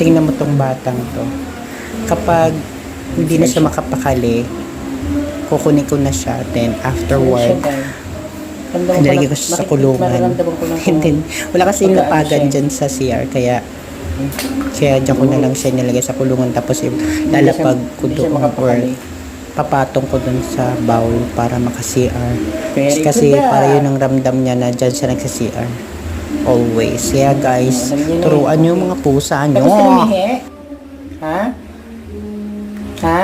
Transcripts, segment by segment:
Tingnan mo tong batang to. Kapag hindi na siya makapakali, kukunin ko na siya. Then, afterward, nilagay ko siya sa kulungan. Hindi, wala kasi lapagan dyan sa CR. Kaya dyan ko na lang siya nilagay sa kulungan. Tapos, lalapag ko doon or papatong ko doon sa bowl para maka-CR. Kasi para yun ang ramdam niya na dyan siya nagsa-CR. Always. Kaya guys, turuan nyo yung mga pusa nyo. Tapos ka namihi? Ha? Ha?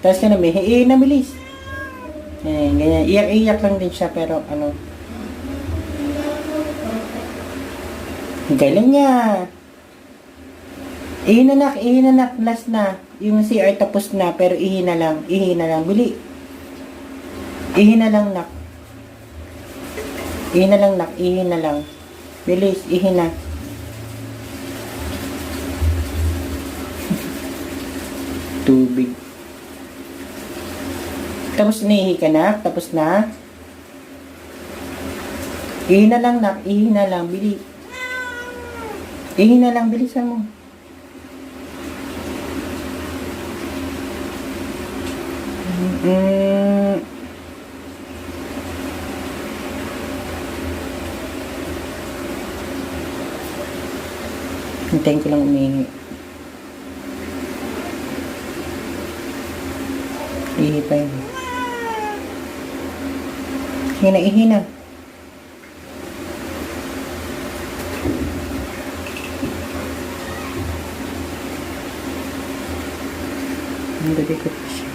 Tapos ka namihi? Nabilis. Ganyan. Iyak-iyak lang din siya, pero ano. Galing niya. Ihinanak. Last na. Yung CR tapos na, pero ihina lang. Bili. Ihina lang, nak. Ihina lang. Bilis, ihina. Tubig. Tapos naihi ka na? Tapos na? Ihina lang, nak. Ihina lang. Bili. Ihina lang. Bilisan mo. Hintayin ko lang umihi. Ihi pa yun. Ihina. Ang gabi ko pa siya.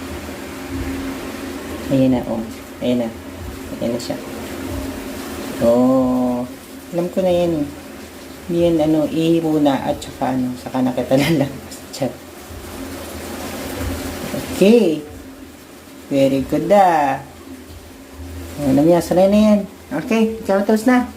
Ayan na, oh. Ayan na siya. Oh. Alam ko na yan, eh. Yan, ihi muna at saka na kita lalabas. Chat. Okay. Very good, Alam niya, sanay na yan. Okay, ikaw tapos na.